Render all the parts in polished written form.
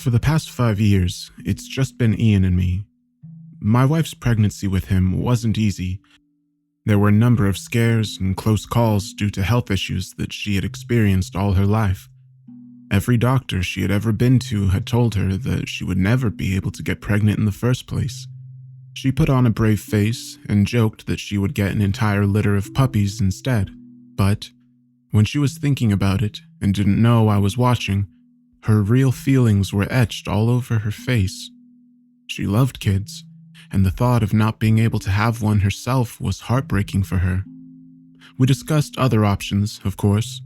For the past 5 years, it's just been Ian and me. My wife's pregnancy with him wasn't easy. There were a number of scares and close calls due to health issues that she had experienced all her life. Every doctor she had ever been to had told her that she would never be able to get pregnant in the first place. She put on a brave face and joked that she would get an entire litter of puppies instead. But when she was thinking about it and didn't know I was watching, her real feelings were etched all over her face. She loved kids, and the thought of not being able to have one herself was heartbreaking for her. We discussed other options, of course.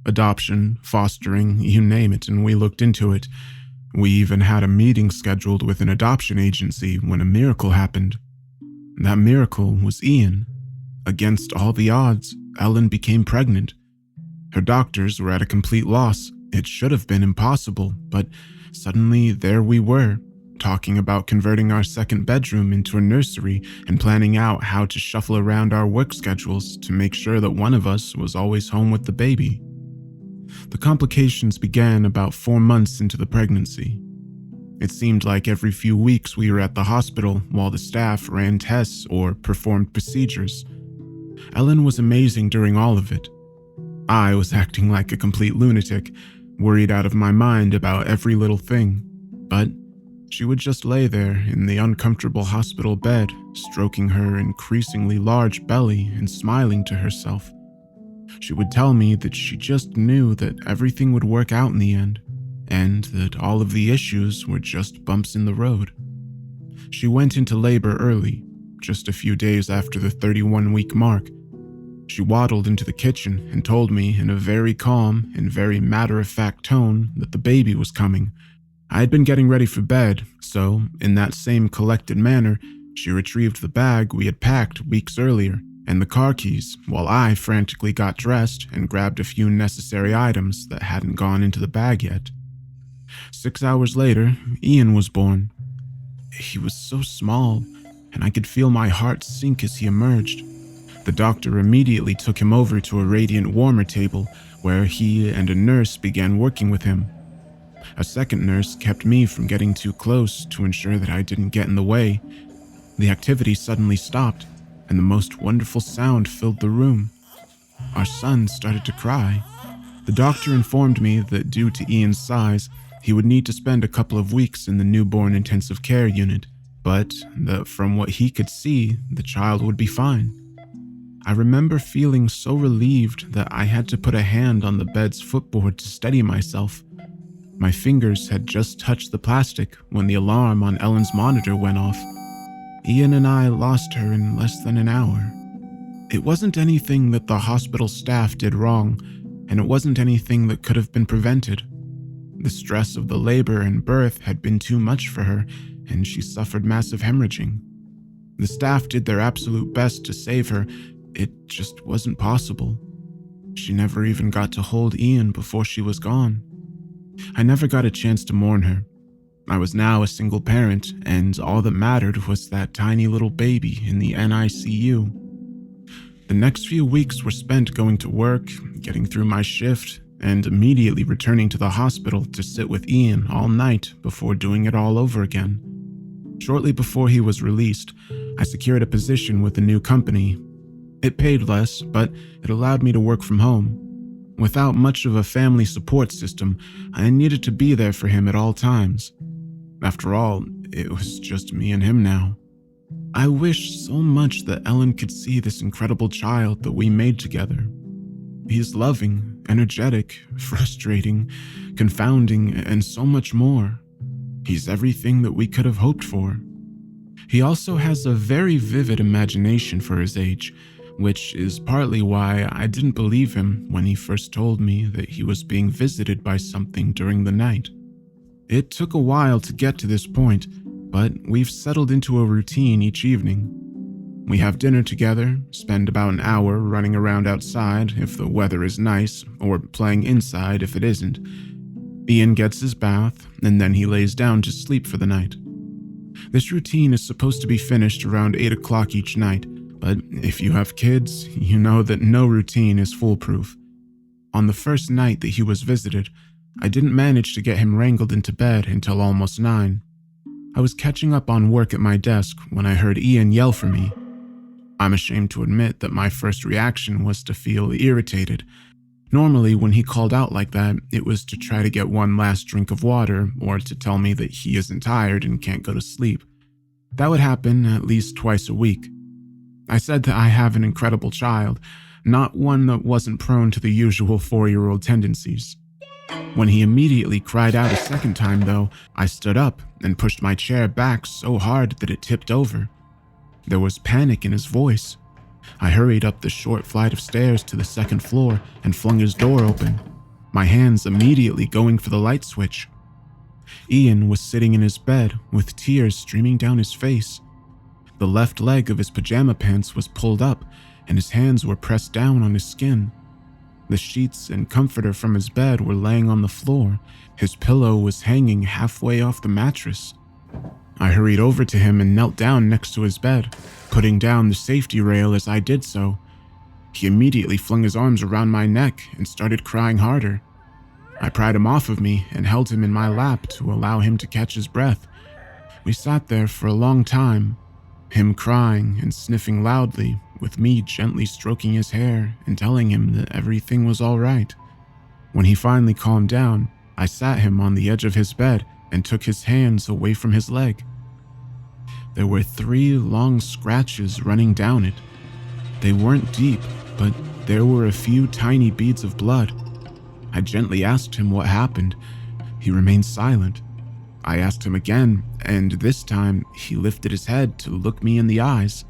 Adoption, fostering, you name it, and we looked into it. We even had a meeting scheduled with an adoption agency when a miracle happened. That miracle was Ian. Against all the odds, Ellen became pregnant. Her doctors were at a complete loss. It should have been impossible, but suddenly there we were, talking about converting our second bedroom into a nursery and planning out how to shuffle around our work schedules to make sure that one of us was always home with the baby. The complications began about 4 months into the pregnancy. It seemed like every few weeks we were at the hospital while the staff ran tests or performed procedures. Ellen was amazing during all of it. I was acting like a complete lunatic, worried out of my mind about every little thing, but she would just lay there in the uncomfortable hospital bed, stroking her increasingly large belly and smiling to herself. She would tell me that she just knew that everything would work out in the end, and that all of the issues were just bumps in the road. She went into labor early, just a few days after the 31-week mark. She waddled into the kitchen and told me in a very calm and very matter-of-fact tone that the baby was coming. I had been getting ready for bed, so in that same collected manner, she retrieved the bag we had packed weeks earlier and the car keys, while I frantically got dressed and grabbed a few necessary items that hadn't gone into the bag yet. 6 hours later, Ian was born. He was so small, and I could feel my heart sink as he emerged. The doctor immediately took him over to a radiant warmer table, where he and a nurse began working with him. A second nurse kept me from getting too close to ensure that I didn't get in the way. The activity suddenly stopped, and the most wonderful sound filled the room. Our son started to cry. The doctor informed me that due to Ian's size, he would need to spend a couple of weeks in the newborn intensive care unit, but that from what he could see, the child would be fine. I remember feeling so relieved that I had to put a hand on the bed's footboard to steady myself. My fingers had just touched the plastic when the alarm on Ellen's monitor went off. Ian and I lost her in less than an hour. It wasn't anything that the hospital staff did wrong, and it wasn't anything that could have been prevented. The stress of the labor and birth had been too much for her, and she suffered massive hemorrhaging. The staff did their absolute best to save her. It just wasn't possible. She never even got to hold Ian before she was gone. I never got a chance to mourn her. I was now a single parent, and all that mattered was that tiny little baby in the NICU. The next few weeks were spent going to work, getting through my shift, and immediately returning to the hospital to sit with Ian all night before doing it all over again. Shortly before he was released, I secured a position with a new company. It paid less, but it allowed me to work from home. Without much of a family support system, I needed to be there for him at all times. After all, it was just me and him now. I wished so much that Ellen could see this incredible child that we made together. He's loving, energetic, frustrating, confounding, and so much more. He's everything that we could have hoped for. He also has a very vivid imagination for his age, which is partly why I didn't believe him when he first told me that he was being visited by something during the night. It took a while to get to this point, but we've settled into a routine each evening. We have dinner together, spend about an hour running around outside if the weather is nice, or playing inside if it isn't. Ian gets his bath, and then he lays down to sleep for the night. This routine is supposed to be finished around 8 o'clock each night, but if you have kids, you know that no routine is foolproof. On the first night that he was visited, I didn't manage to get him wrangled into bed until almost 9. I was catching up on work at my desk when I heard Ian yell for me. I'm ashamed to admit that my first reaction was to feel irritated. Normally, when he called out like that, it was to try to get one last drink of water or to tell me that he isn't tired and can't go to sleep. That would happen at least twice a week. I said that I have an incredible child, not one that wasn't prone to the usual 4-year-old tendencies. When he immediately cried out a second time, though, I stood up and pushed my chair back so hard that it tipped over. There was panic in his voice. I hurried up the short flight of stairs to the second floor and flung his door open, my hands immediately going for the light switch. Ian was sitting in his bed with tears streaming down his face. The left leg of his pajama pants was pulled up and his hands were pressed down on his skin. The sheets and comforter from his bed were laying on the floor. His pillow was hanging halfway off the mattress. I hurried over to him and knelt down next to his bed, putting down the safety rail as I did so. He immediately flung his arms around my neck and started crying harder. I pried him off of me and held him in my lap to allow him to catch his breath. We sat there for a long time, him crying and sniffing loudly, with me gently stroking his hair and telling him that everything was all right. When he finally calmed down, I sat him on the edge of his bed and took his hands away from his leg. There were 3 long scratches running down it. They weren't deep, but there were a few tiny beads of blood. I gently asked him what happened. He remained silent. I asked him again, and this time he lifted his head to look me in the eyes.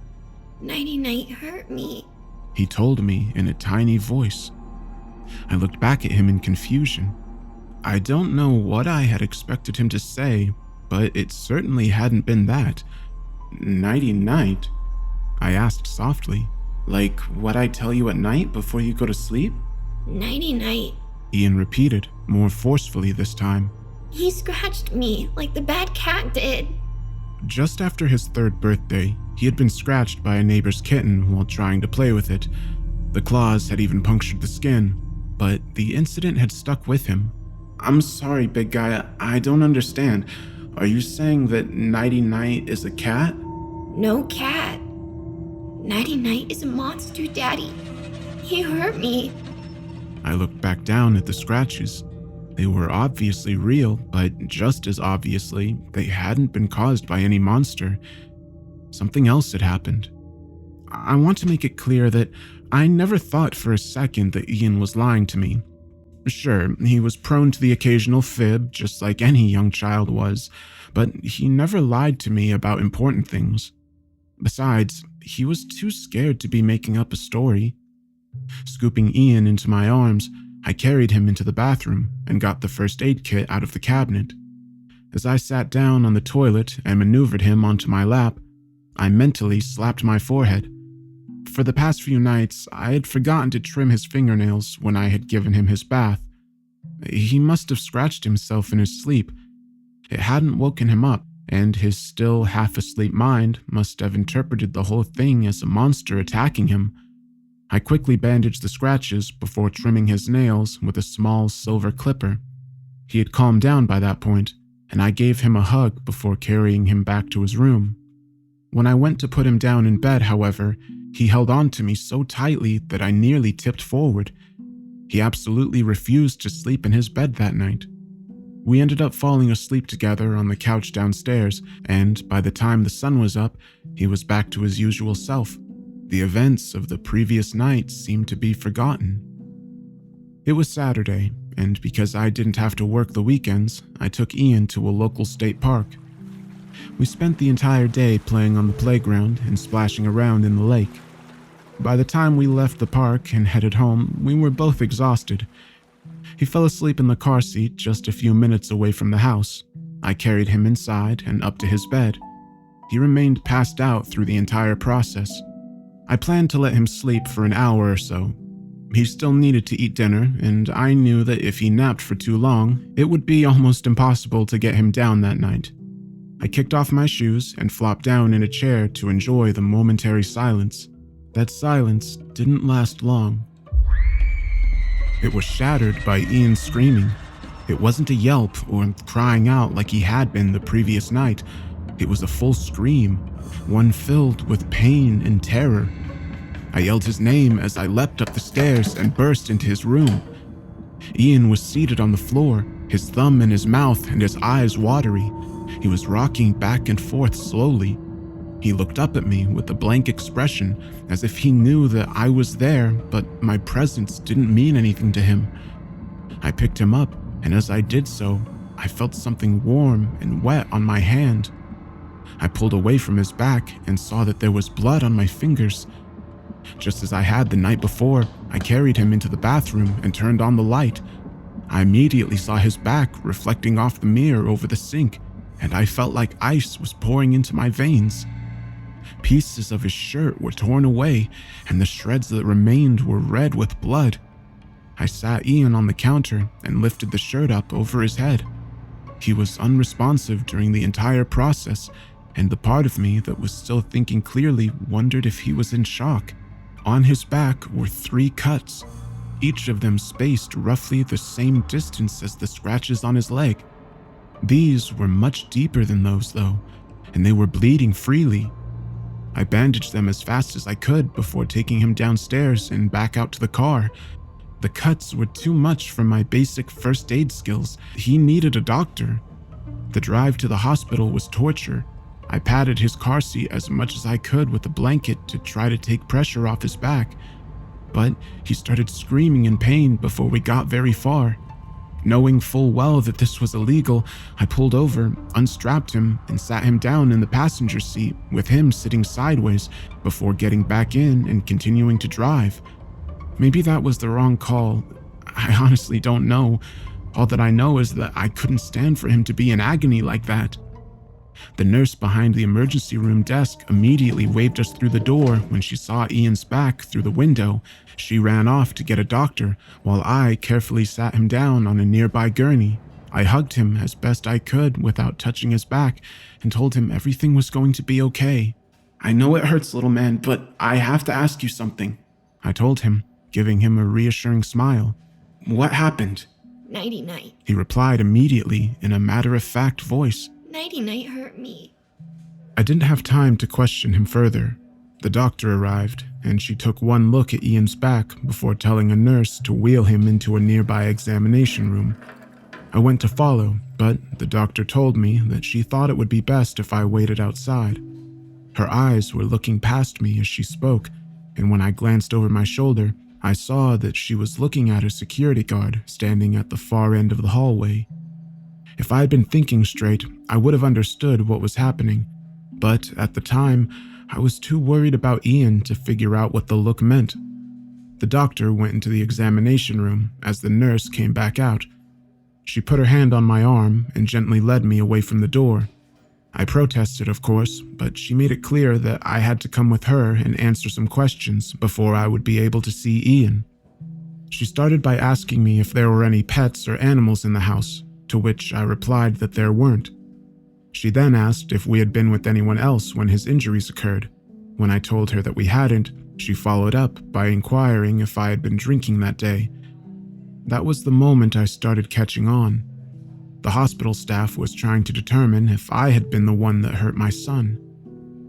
Nighty hurt me, he told me in a tiny voice. I looked back at him in confusion. I don't know what I had expected him to say, but it certainly hadn't been that. Nighty night? I asked softly. Like what I tell you at night before you go to sleep? Nighty, Ian repeated, more forcefully this time. He scratched me like the bad cat did. Just after his 3rd birthday, he had been scratched by a neighbor's kitten while trying to play with it. The claws had even punctured the skin, but the incident had stuck with him. I'm sorry, big guy, I don't understand. Are you saying that Nighty Night is a cat? No cat. Nighty is a monster, Daddy. He hurt me. I looked back down at the scratches. They were obviously real, but just as obviously, they hadn't been caused by any monster. Something else had happened. I want to make it clear that I never thought for a second that Ian was lying to me. Sure, he was prone to the occasional fib, just like any young child was, but he never lied to me about important things. Besides, he was too scared to be making up a story. Scooping Ian into my arms, I carried him into the bathroom and got the first aid kit out of the cabinet. As I sat down on the toilet and maneuvered him onto my lap, I mentally slapped my forehead. For the past few nights, I had forgotten to trim his fingernails when I had given him his bath. He must have scratched himself in his sleep. It hadn't woken him up, and his still half-asleep mind must have interpreted the whole thing as a monster attacking him. I quickly bandaged the scratches before trimming his nails with a small silver clipper. He had calmed down by that point, and I gave him a hug before carrying him back to his room. When I went to put him down in bed, however, he held on to me so tightly that I nearly tipped forward. He absolutely refused to sleep in his bed that night. We ended up falling asleep together on the couch downstairs, and by the time the sun was up, he was back to his usual self. The events of the previous night seemed to be forgotten. It was Saturday, and because I didn't have to work the weekends, I took Ian to a local state park. We spent the entire day playing on the playground and splashing around in the lake. By the time we left the park and headed home, we were both exhausted. He fell asleep in the car seat just a few minutes away from the house. I carried him inside and up to his bed. He remained passed out through the entire process. I planned to let him sleep for an hour or so. He still needed to eat dinner, and I knew that if he napped for too long, it would be almost impossible to get him down that night. I kicked off my shoes and flopped down in a chair to enjoy the momentary silence. That silence didn't last long. It was shattered by Ian screaming. It wasn't a yelp or crying out like he had been the previous night. It was a full scream, one filled with pain and terror. I yelled his name as I leapt up the stairs and burst into his room. Ian was seated on the floor, his thumb in his mouth and his eyes watery. He was rocking back and forth slowly. He looked up at me with a blank expression, as if he knew that I was there, but my presence didn't mean anything to him. I picked him up, and as I did so, I felt something warm and wet on my hand. I pulled away from his back and saw that there was blood on my fingers. Just as I had the night before, I carried him into the bathroom and turned on the light. I immediately saw his back reflecting off the mirror over the sink, and I felt like ice was pouring into my veins. Pieces of his shirt were torn away, and the shreds that remained were red with blood. I sat Ian on the counter and lifted the shirt up over his head. He was unresponsive during the entire process, and the part of me that was still thinking clearly wondered if he was in shock. On his back were 3 cuts, each of them spaced roughly the same distance as the scratches on his leg. These were much deeper than those, though, and they were bleeding freely. I bandaged them as fast as I could before taking him downstairs and back out to the car. The cuts were too much for my basic first aid skills. He needed a doctor. The drive to the hospital was torture. I padded his car seat as much as I could with a blanket to try to take pressure off his back, but he started screaming in pain before we got very far. Knowing full well that this was illegal, I pulled over, unstrapped him, and sat him down in the passenger seat with him sitting sideways before getting back in and continuing to drive. Maybe that was the wrong call. I honestly don't know. All that I know is that I couldn't stand for him to be in agony like that. The nurse behind the emergency room desk immediately waved us through the door when she saw Ian's back through the window. She ran off to get a doctor, while I carefully sat him down on a nearby gurney. I hugged him as best I could without touching his back and told him everything was going to be okay. "I know it hurts, little man, but I have to ask you something," I told him, giving him a reassuring smile. "What happened?" Nighty night. He replied immediately in a matter-of-fact voice. Nighty night hurt me. I didn't have time to question him further. The doctor arrived, and she took one look at Ian's back before telling a nurse to wheel him into a nearby examination room. I went to follow, but the doctor told me that she thought it would be best if I waited outside. Her eyes were looking past me as she spoke, and when I glanced over my shoulder, I saw that she was looking at a security guard standing at the far end of the hallway. If I had been thinking straight, I would have understood what was happening, but at the time, I was too worried about Ian to figure out what the look meant. The doctor went into the examination room as the nurse came back out. She put her hand on my arm and gently led me away from the door. I protested, of course, but she made it clear that I had to come with her and answer some questions before I would be able to see Ian. She started by asking me if there were any pets or animals in the house, to which I replied that there weren't. She then asked if we had been with anyone else when his injuries occurred. When I told her that we hadn't, she followed up by inquiring if I had been drinking that day. That was the moment I started catching on. The hospital staff was trying to determine if I had been the one that hurt my son.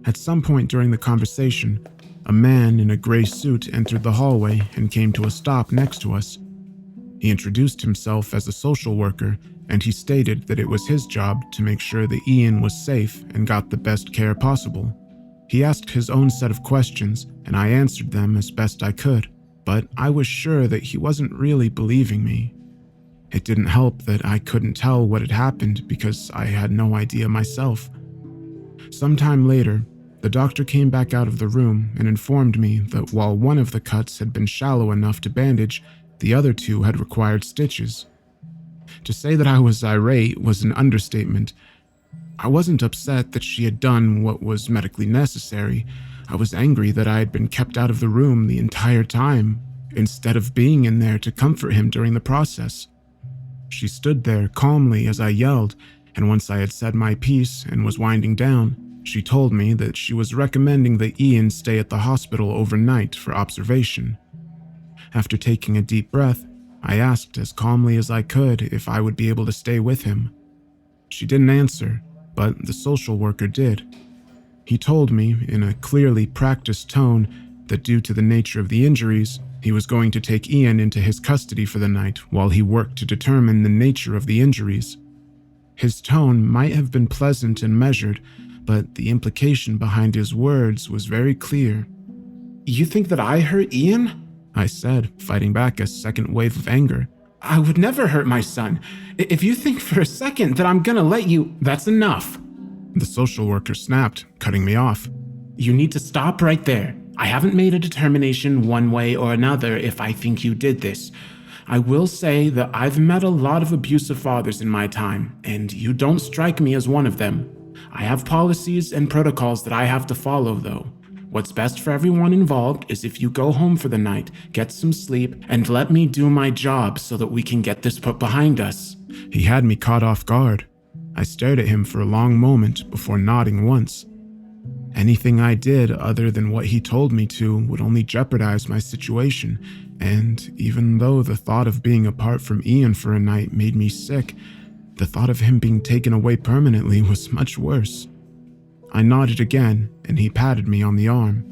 At some point during the conversation, a man in a gray suit entered the hallway and came to a stop next to us. He introduced himself as a social worker, and he stated that it was his job to make sure that Ian was safe and got the best care possible. He asked his own set of questions, and I answered them as best I could, but I was sure that he wasn't really believing me. It didn't help that I couldn't tell what had happened because I had no idea myself. Sometime later, the doctor came back out of the room and informed me that while one of the cuts had been shallow enough to bandage, the other 2 had required stitches. To say that I was irate was an understatement. I wasn't upset that she had done what was medically necessary. I was angry that I had been kept out of the room the entire time, instead of being in there to comfort him during the process. She stood there calmly as I yelled, and once I had said my piece and was winding down, she told me that she was recommending that Ian stay at the hospital overnight for observation. After taking a deep breath, I asked as calmly as I could if I would be able to stay with him. She didn't answer, but the social worker did. He told me, in a clearly practiced tone, that due to the nature of the injuries, he was going to take Ian into his custody for the night while he worked to determine the nature of the injuries. His tone might have been pleasant and measured, but the implication behind his words was very clear. "You think that I hurt Ian?" I said, fighting back a second wave of anger. "I would never hurt my son. If you think for a second that I'm gonna let you, that's enough." The social worker snapped, cutting me off. "You need to stop right there. I haven't made a determination one way or another if I think you did this. I will say that I've met a lot of abusive fathers in my time, and you don't strike me as one of them. I have policies and protocols that I have to follow, though. What's best for everyone involved is if you go home for the night, get some sleep, and let me do my job so that we can get this put behind us." He had me caught off guard. I stared at him for a long moment before nodding once. Anything I did other than what he told me to would only jeopardize my situation, and even though the thought of being apart from Ian for a night made me sick, the thought of him being taken away permanently was much worse. I nodded again, and he patted me on the arm.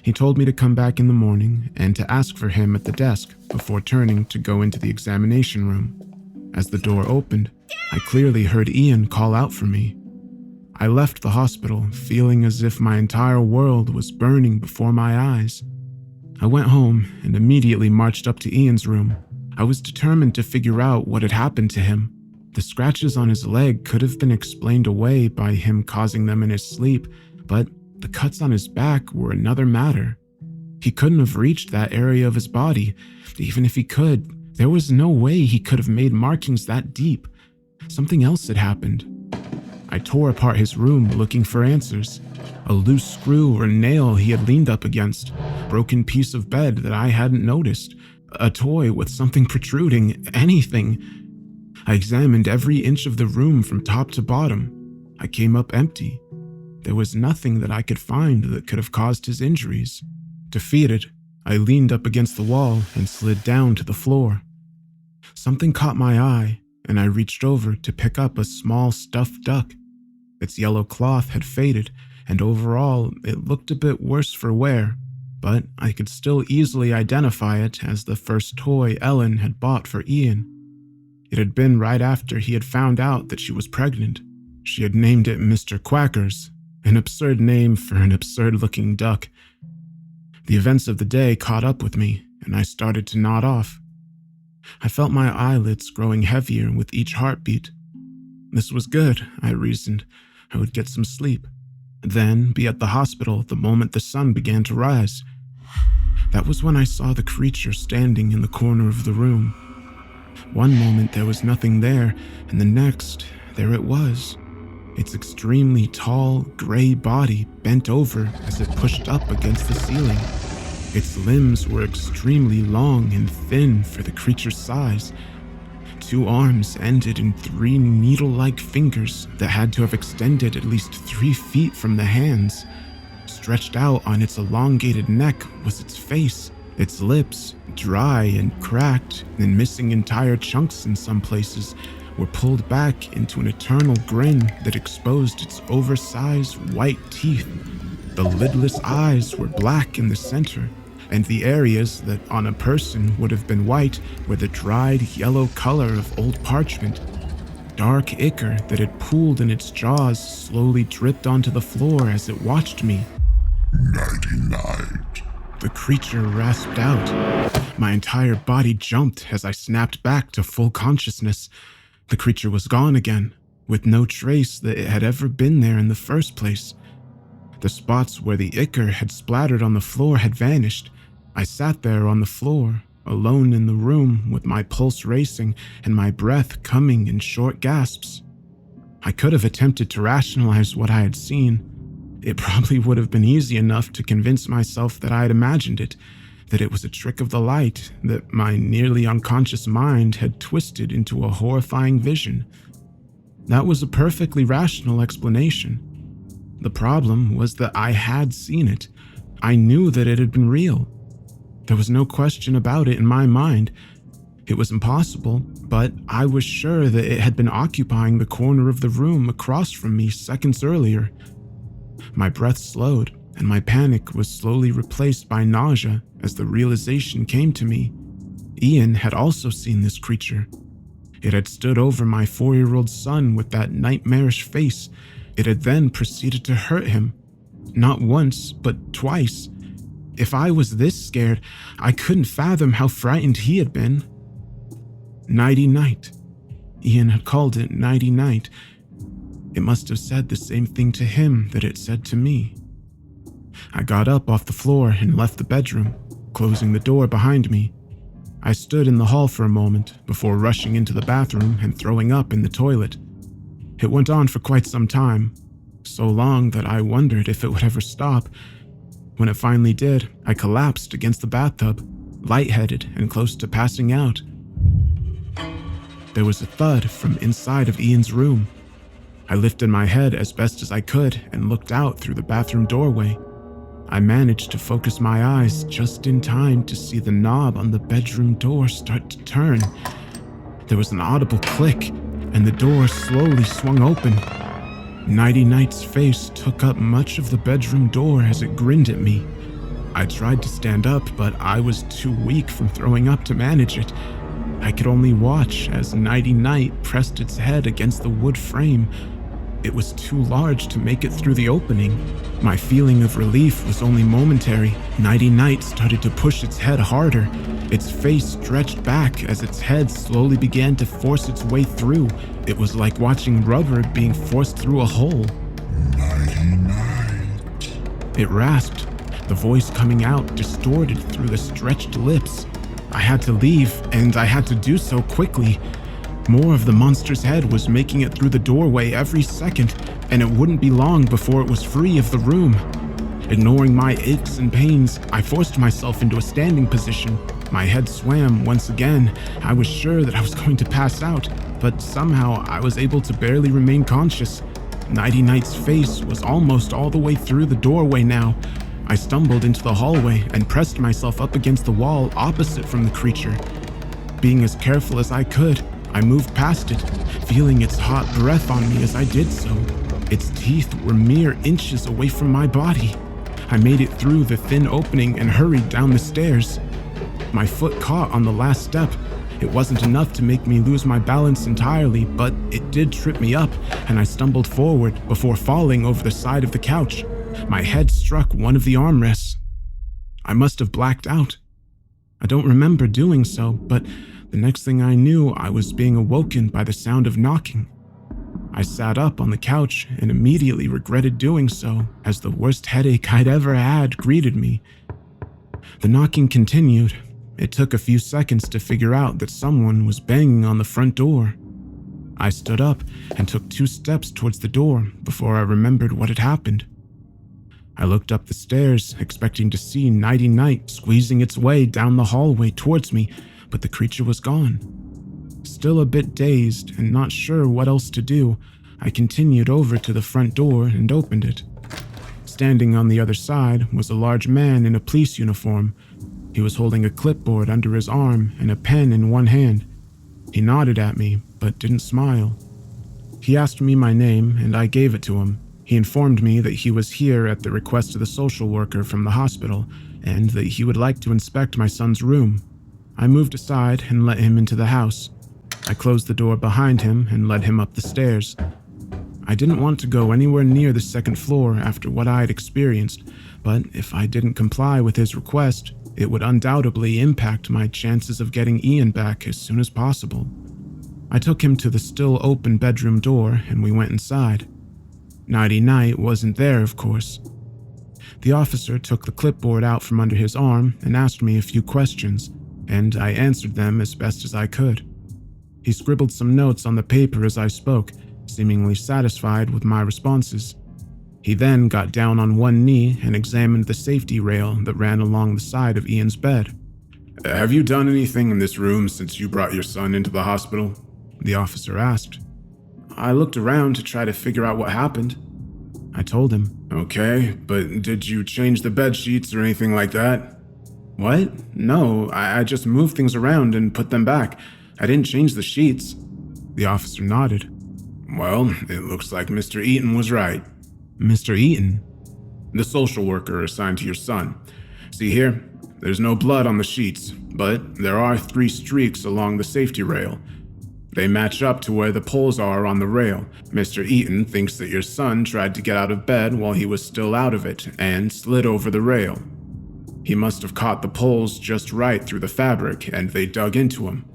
He told me to come back in the morning and to ask for him at the desk before turning to go into the examination room. As the door opened, I clearly heard Ian call out for me. I left the hospital feeling as if my entire world was burning before my eyes. I went home and immediately marched up to Ian's room. I was determined to figure out what had happened to him. The scratches on his leg could have been explained away by him causing them in his sleep, but the cuts on his back were another matter. He couldn't have reached that area of his body. Even if he could, there was no way he could have made markings that deep. Something else had happened. I tore apart his room looking for answers. A loose screw or nail he had leaned up against, a broken piece of bed that I hadn't noticed, a toy with something protruding, anything. I examined every inch of the room from top to bottom. I came up empty. There was nothing that I could find that could have caused his injuries. Defeated, I leaned up against the wall and slid down to the floor. Something caught my eye, and I reached over to pick up a small stuffed duck. Its yellow cloth had faded, and overall it looked a bit worse for wear, but I could still easily identify it as the first toy Ellen had bought for Ian. It had been right after he had found out that she was pregnant. She had named it Mr. Quackers, an absurd name for an absurd-looking duck. The events of the day caught up with me, and I started to nod off. I felt my eyelids growing heavier with each heartbeat. This was good, I reasoned. I would get some sleep, then be at the hospital the moment the sun began to rise. That was when I saw the creature standing in the corner of the room. One moment there was nothing there, and the next, there it was. Its extremely tall, gray body bent over as it pushed up against the ceiling. Its limbs were extremely long and thin for the creature's size. 2 arms ended in 3 needle-like fingers that had to have extended at least 3 feet from the hands. Stretched out on its elongated neck was its face, its lips, dry and cracked and missing entire chunks in some places, were pulled back into an eternal grin that exposed its oversized white teeth. The lidless eyes were black in the center, and the areas that on a person would have been white were the dried yellow color of old parchment. Dark ichor that had pooled in its jaws slowly dripped onto the floor as it watched me. Nighty night. The creature rasped out. My entire body jumped as I snapped back to full consciousness. The creature was gone again, with no trace that it had ever been there in the first place. The spots where the ichor had splattered on the floor had vanished. I sat there on the floor, alone in the room with my pulse racing and my breath coming in short gasps. I could have attempted to rationalize what I had seen. It probably would have been easy enough to convince myself that I had imagined it, that it was a trick of the light, that my nearly unconscious mind had twisted into a horrifying vision. That was a perfectly rational explanation. The problem was that I had seen it. I knew that it had been real. There was no question about it in my mind. It was impossible, but I was sure that it had been occupying the corner of the room across from me seconds earlier. My breath slowed, and my panic was slowly replaced by nausea as the realization came to me. Ian had also seen this creature. It had stood over my 4-year-old son with that nightmarish face. It had then proceeded to hurt him. Not once, but twice. If I was this scared, I couldn't fathom how frightened he had been. Nighty Night. Ian had called it Nighty Night. It must have said the same thing to him that it said to me. I got up off the floor and left the bedroom, closing the door behind me. I stood in the hall for a moment before rushing into the bathroom and throwing up in the toilet. It went on for quite some time, so long that I wondered if it would ever stop. When it finally did, I collapsed against the bathtub, lightheaded and close to passing out. There was a thud from inside of Ian's room. I lifted my head as best as I could and looked out through the bathroom doorway. I managed to focus my eyes just in time to see the knob on the bedroom door start to turn. There was an audible click, and the door slowly swung open. Nighty Night's face took up much of the bedroom door as it grinned at me. I tried to stand up, but I was too weak from throwing up to manage it. I could only watch as Nighty Night pressed its head against the wood frame. It was too large to make it through the opening. My feeling of relief was only momentary. Nighty Night started to push its head harder. Its face stretched back as its head slowly began to force its way through. It was like watching rubber being forced through a hole. Nighty Night. It rasped, the voice coming out distorted through the stretched lips. I had to leave, and I had to do so quickly. More of the monster's head was making it through the doorway every second, and it wouldn't be long before it was free of the room. Ignoring my aches and pains, I forced myself into a standing position. My head swam once again. I was sure that I was going to pass out, but somehow I was able to barely remain conscious. Nighty Night's face was almost all the way through the doorway now. I stumbled into the hallway and pressed myself up against the wall opposite from the creature. Being as careful as I could, I moved past it, feeling its hot breath on me as I did so. Its teeth were mere inches away from my body. I made it through the thin opening and hurried down the stairs. My foot caught on the last step. It wasn't enough to make me lose my balance entirely, but it did trip me up, and I stumbled forward before falling over the side of the couch. My head struck one of the armrests. I must have blacked out. I don't remember doing so, but the next thing I knew, I was being awoken by the sound of knocking. I sat up on the couch and immediately regretted doing so, as the worst headache I'd ever had greeted me. The knocking continued. It took a few seconds to figure out that someone was banging on the front door. I stood up and took 2 steps towards the door before I remembered what had happened. I looked up the stairs, expecting to see Nighty Night squeezing its way down the hallway towards me, but the creature was gone. Still a bit dazed and not sure what else to do, I continued over to the front door and opened it. Standing on the other side was a large man in a police uniform. He was holding a clipboard under his arm and a pen in one hand. He nodded at me, but didn't smile. He asked me my name, and I gave it to him. He informed me that he was here at the request of the social worker from the hospital, and that he would like to inspect my son's room. I moved aside and let him into the house. I closed the door behind him and led him up the stairs. I didn't want to go anywhere near the second floor after what I had experienced, but if I didn't comply with his request, it would undoubtedly impact my chances of getting Ian back as soon as possible. I took him to the still open bedroom door and we went inside. Nighty Night wasn't there, of course. The officer took the clipboard out from under his arm and asked me a few questions, and I answered them as best as I could. He scribbled some notes on the paper as I spoke, seemingly satisfied with my responses. He then got down on one knee and examined the safety rail that ran along the side of Ian's bed. "Have you done anything in this room since you brought your son into the hospital?" the officer asked. I looked around to try to figure out what happened. I told him. "Okay, but did you change the bed sheets or anything like that?" What? No, I just moved things around and put them back. I didn't change the sheets. The officer nodded. Well, it looks like Mr. Eaton was right. Mr. Eaton? The social worker assigned to your son. See here? There's no blood on the sheets, but there are 3 streaks along the safety rail. They match up to where the poles are on the rail. Mr. Eaton thinks that your son tried to get out of bed while he was still out of it and slid over the rail. He must have caught the poles just right through the fabric, and they dug into him.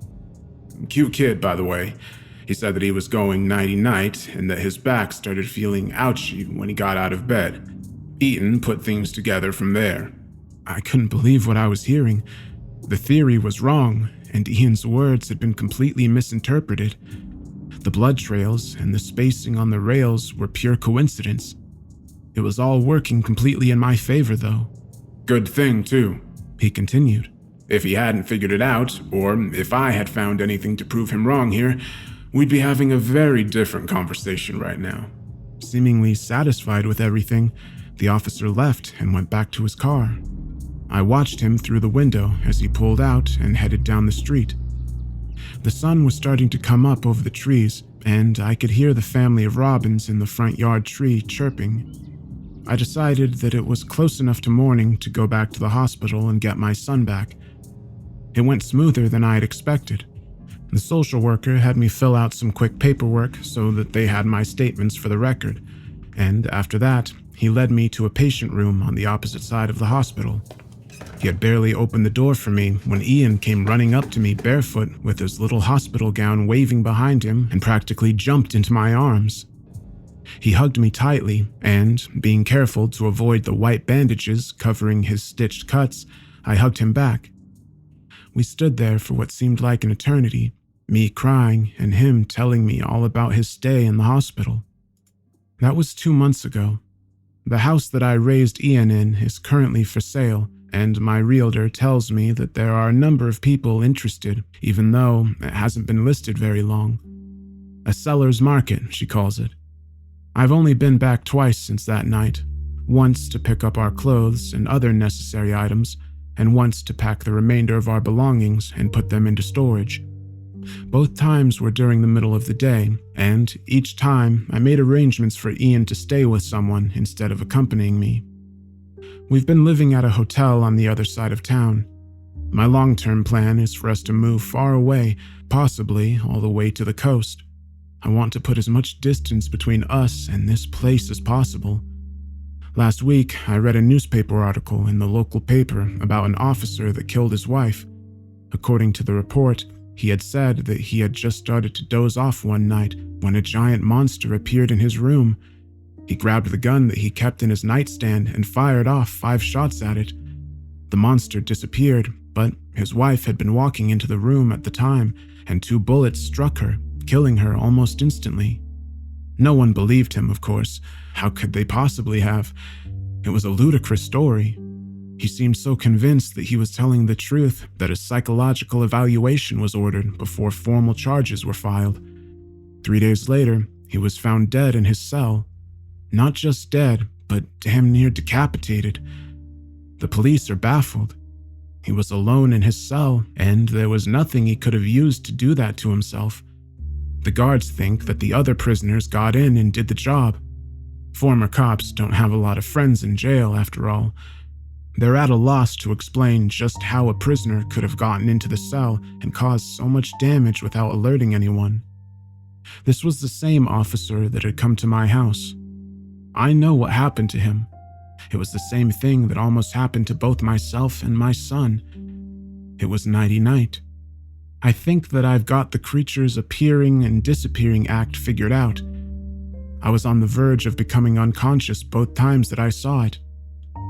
Cute kid, by the way. He said that he was going nighty-night and that his back started feeling ouchy when he got out of bed. Eaton put things together from there. I couldn't believe what I was hearing. The theory was wrong, and Ian's words had been completely misinterpreted. The blood trails and the spacing on the rails were pure coincidence. It was all working completely in my favor, though. Good thing, too, he continued. If he hadn't figured it out, or if I had found anything to prove him wrong here, we'd be having a very different conversation right now. Seemingly satisfied with everything, the officer left and went back to his car. I watched him through the window as he pulled out and headed down the street. The sun was starting to come up over the trees, and I could hear the family of robins in the front yard tree chirping. I decided that it was close enough to morning to go back to the hospital and get my son back. It went smoother than I had expected. The social worker had me fill out some quick paperwork so that they had my statements for the record, and after that, he led me to a patient room on the opposite side of the hospital. He had barely opened the door for me when Ian came running up to me barefoot with his little hospital gown waving behind him and practically jumped into my arms. He hugged me tightly, and, being careful to avoid the white bandages covering his stitched cuts, I hugged him back. We stood there for what seemed like an eternity, me crying and him telling me all about his stay in the hospital. That was 2 months ago. The house that I raised Ian in is currently for sale, and my realtor tells me that there are a number of people interested, even though it hasn't been listed very long. A seller's market, she calls it. I've only been back twice since that night, once to pick up our clothes and other necessary items, and once to pack the remainder of our belongings and put them into storage. Both times were during the middle of the day, and each time I made arrangements for Ian to stay with someone instead of accompanying me. We've been living at a hotel on the other side of town. My long-term plan is for us to move far away, possibly all the way to the coast. I want to put as much distance between us and this place as possible. Last week, I read a newspaper article in the local paper about an officer that killed his wife. According to the report, he had said that he had just started to doze off one night when a giant monster appeared in his room. He grabbed the gun that he kept in his nightstand and fired off 5 shots at it. The monster disappeared, but his wife had been walking into the room at the time, and 2 bullets struck her, killing her almost instantly. No one believed him, of course. How could they possibly have? It was a ludicrous story. He seemed so convinced that he was telling the truth that a psychological evaluation was ordered before formal charges were filed. 3 days later, he was found dead in his cell. Not just dead, but damn near decapitated. The police are baffled. He was alone in his cell, and there was nothing he could have used to do that to himself. The guards think that the other prisoners got in and did the job. Former cops don't have a lot of friends in jail, after all. They're at a loss to explain just how a prisoner could have gotten into the cell and caused so much damage without alerting anyone. This was the same officer that had come to my house. I know what happened to him. It was the same thing that almost happened to both myself and my son. It was nighty-night. I think that I've got the creature's appearing and disappearing act figured out. I was on the verge of becoming unconscious both times that I saw it.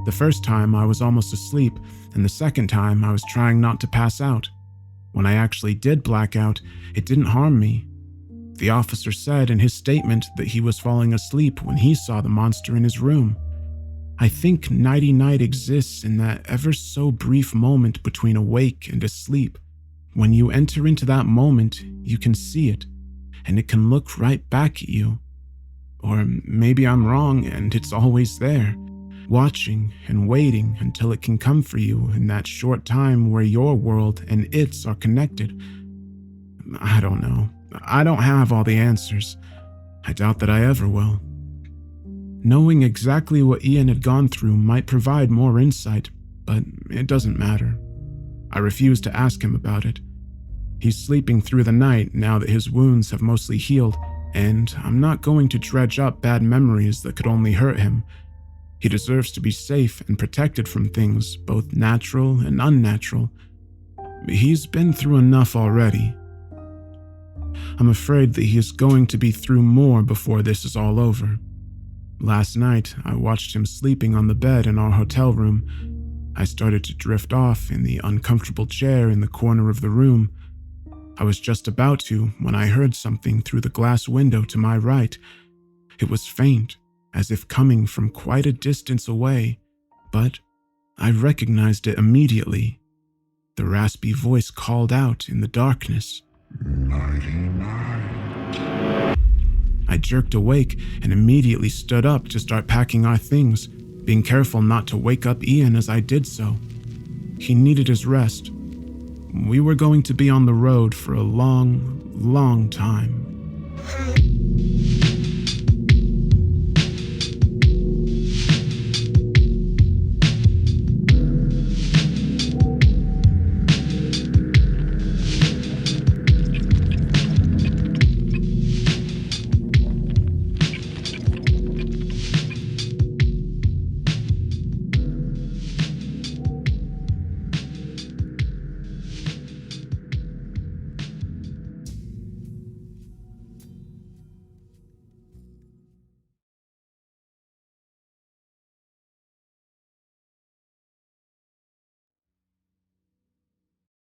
The first time I was almost asleep, and the second time I was trying not to pass out. When I actually did black out, it didn't harm me. The officer said in his statement that he was falling asleep when he saw the monster in his room. I think nighty-night exists in that ever so brief moment between awake and asleep. When you enter into that moment, you can see it, and it can look right back at you. Or maybe I'm wrong and it's always there. watching and waiting until it can come for you in that short time where your world and its are connected. I don't know. I don't have all the answers. I doubt that I ever will. Knowing exactly what Ian had gone through might provide more insight, but it doesn't matter. I refuse to ask him about it. He's sleeping through the night now that his wounds have mostly healed, and I'm not going to dredge up bad memories that could only hurt him. He deserves to be safe and protected from things, both natural and unnatural. He's been through enough already. I'm afraid that he is going to be through more before this is all over. Last night, I watched him sleeping on the bed in our hotel room. I started to drift off in the uncomfortable chair in the corner of the room. I was just about to when I heard something through the glass window to my right. It was faint, as if coming from quite a distance away, but I recognized it immediately. The raspy voice called out in the darkness. Nighty night. I jerked awake and immediately stood up to start packing our things, being careful not to wake up Ian as I did so. He needed his rest. We were going to be on the road for a long, long time.